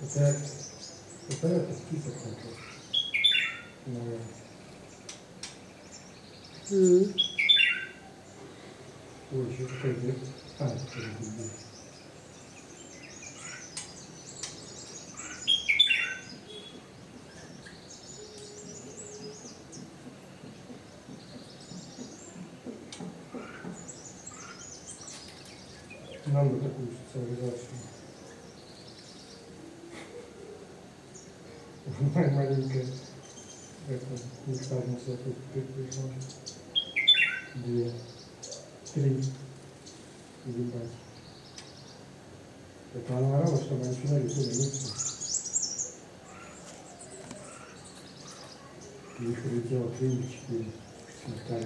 Это список такой. Ой, еще какой здесь. Какой здесь. Нам бы такую социализацию. Маленькая нектарница тут пришла. 2, 3. Ебать. Это она орала, чтобы они сюда решили выйти. Их прилетело 3 или 4 нектарницы.